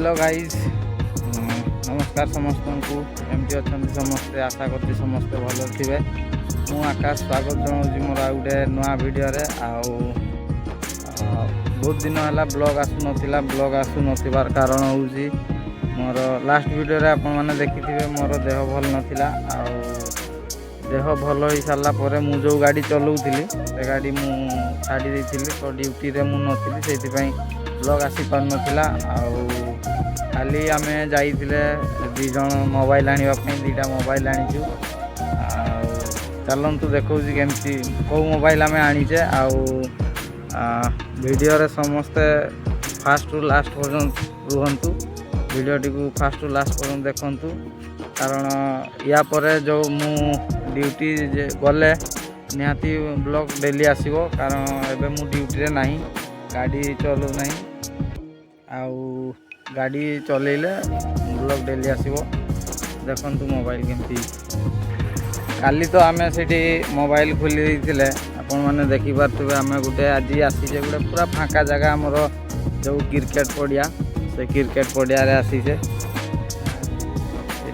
hello guys नमस्कार समस्त को एमती अच्छा समस्ते आशा करती समस्ते भल थे मु आकाश स्वागत जनाऊँ मोर आ गए नुआ भिडियो बहुत दिन है ब्लॉग आसु नार कारण हूँ मोर लास्ट वीडियो आपण मैंने देखी मोर देह भल नाला देह भल हो सारा पर मु जो गाड़ी चलाऊली से गाड़ी मु छाड़ी देती तो ड्यूटी रे मु नी से ब्लॉग आसी पार नाला खाली आम जाइए दी जन मोबाइल आने दीटा मोबाइल आनीचु चलतु देखा केमती कौ मोबाइल आम आनीचे वीडियो रे समस्ते फास्ट रु लास्ट पर्यंत रुहतु वीडियोटी को फास्ट रु लास्ट पर्यंत देखु कारण या परे जो मु ड्यूटी गले निहाती ब्लॉग डेली आसीबो कारण एबे मु ड्यूटी रे नहीं गाड़ी चलू नहीं गाड़ी चलेले ब्लॉग डेली आसीबो देखु मोबाइल केमती काली तो आम से मोबाइल खोली देते आपण मैंने देखी पारे आम गोटे आज आसीचे गोटे पूरा फाँका जगह आमर जो क्रिकेट पड़िया से क्रिकेट पड़िया रे आसीचे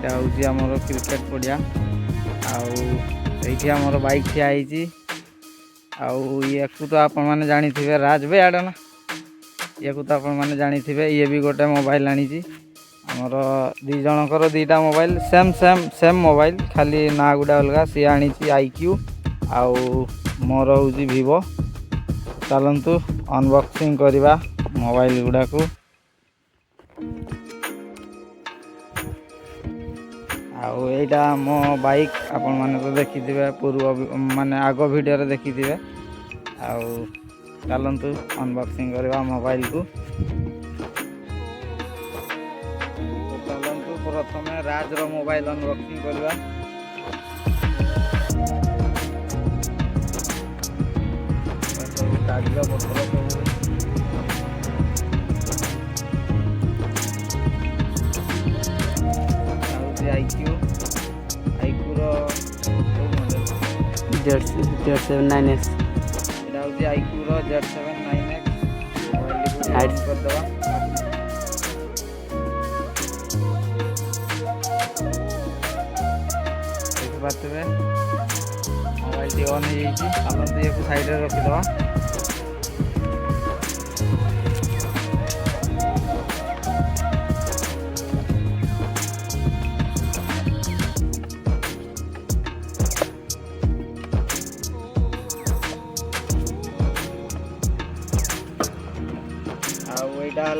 यहाँ हूँ आमर क्रिकेट पड़िया आईटी आमर बाइक ठिया ये तो आपण मैंने जानी थे राज भाई आड़ ना ये तो आप मैंने जानी थे ये भी गोटे मोबाइल आनी आमर दी जनकर दीटा mobile same same same mobile खाली ना गुड़ा अलग सी आनी IQ आउ मोर हूँ Vivo चलतु अनबॉक्सिंग करवा मोबाइल गुड़ा को आईटा मो बाइक आपण मैंने तो देखी थे पूर्व माने आग वीडियो देखी थे चलतु अनबॉक्सिंग करवा मोबाइल को चलतु प्रथम राज रो मोबाइल अनबॉक्सिंग करवा कागज पत्र सब IQ रो Z79X IQ रो Z79X मोबाइल को कर दवा देख पाते मोबाइल टी ऑन हो जाइए चलते ये साइड रे रखिदवा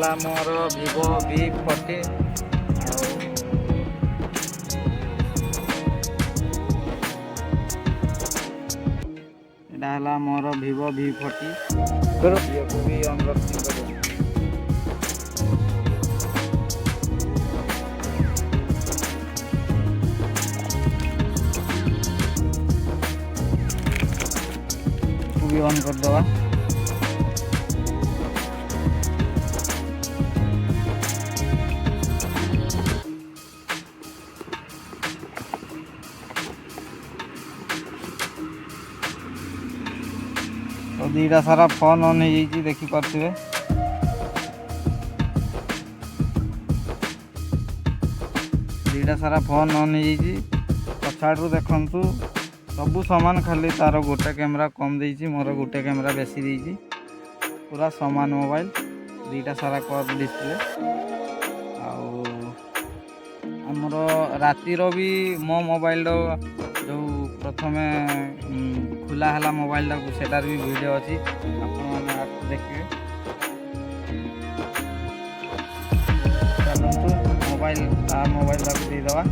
यहाँ मोर Vivo V40 यहाँ मोर Vivo V40 ये को भी अनबॉक्सिंग करो भी ऑन कर दवा तो दीटा सारा फोन ऑन हो देखी पारे दीटा सारा फोन ऑन हो पछाड़ू देखु सबू सामान खाली तार गोटे कैमरा कम देती मोर गोटे कैमरा बेसी देती पूरा सामान मोबाइल दीटा सारा कर्व डिस्प्ले आमर रातिर भी मो मोबाइल जो प्रथम खुला है मोबाइल सेटार भी वीडियो अच्छी आप देखिए चलतु मोबाइल देदवा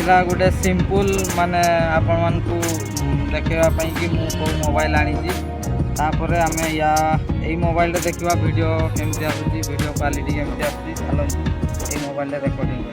आ गोटे सिंपल माने आपण मान को देखापी कि मु मोबाइल आनी तापर आम या यही मोबाइल देखा वीडियो केमती आसूँ वीडियो क्वालिटी केमती आसूँ चलते ये मोबाइल रेकर्डिंग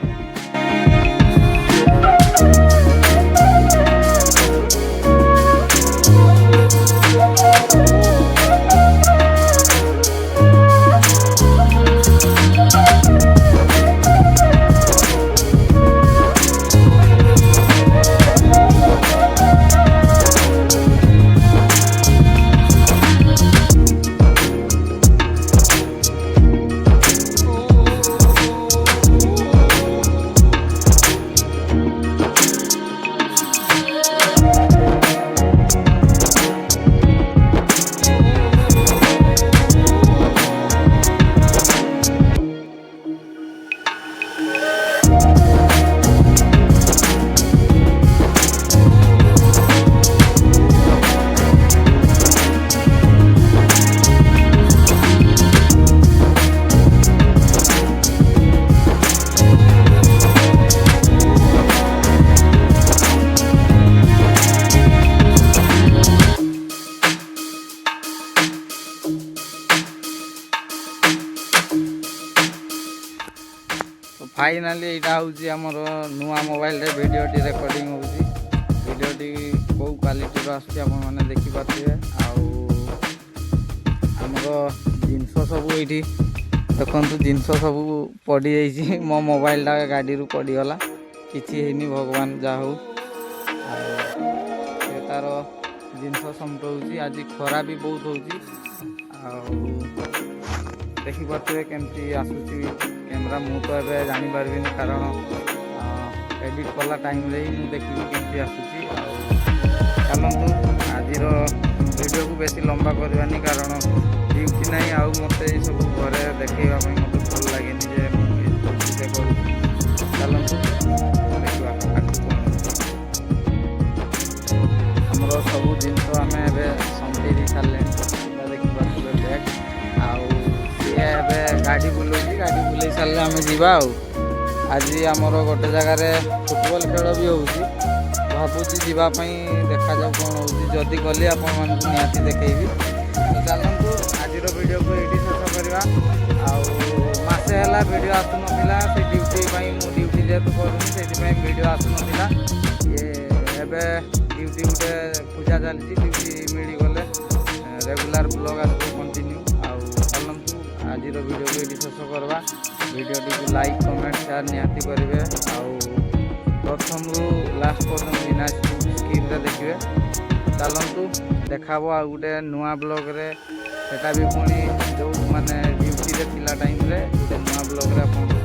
फाइनाली यहाँ हूँ आमर नुआ मोबाइल भिडियोटी रेकर्डिंग होची भिडियोटी कौ क्वालिटी आपने देखिपारे आमर जिनस सब ये देखु जिनस सब पड़ी जाइए मो मोबाइलटा गाड़ी पड़गला किसी भगवान जा हो तार जिनस समटाऊँ आज खरा भी बहुत हो देखिपे केमती आसूसी कैमेरा मु तो ए जापारि कारण एडिट कला टाइम रे ही देखी केमती आसूसी चलतु आज वीडियो को बेसी लंबा करवानी कारण ड्यूटी ना आउ मत सब घरे देखा मत भल लगे जे करूँ चलतु देखा आमर सब जिनस आम समझे सारे देखिए बैग गाड़ी बुलाऊँगी गाड़ी बुले सारे आम जा आज आमर गोटे जगार फुटबॉल खेल भी हो भावुँ जावाई देखा जाऊ कौन होदी गली आपण निहाती देखी चलतु आज वीडियो को ये शेष करवा आसे है वीडियो आसुना से ड्यूटी मु ड्यूटी जेहतु करूँ से वीडियो आसुना ये ड्यूटी गोटे पूजा चलती ड्यूटी मिलगले रेगुलर ब्लॉग आस कंटिन्यू आज वीडियो को ये शेष करवा वीडियोटी को लाइक कमेंट शेयर निहाती करेंगे प्रथम रु लास्ट पर्यटन बिना स्किप देखिए चलतु देखा आ गोटे नुआ ब्लॉग रे सेटा भी पुणी जो माने ड्यूटी रे थिला टाइम रे गोटे नुआ ब्लॉग रे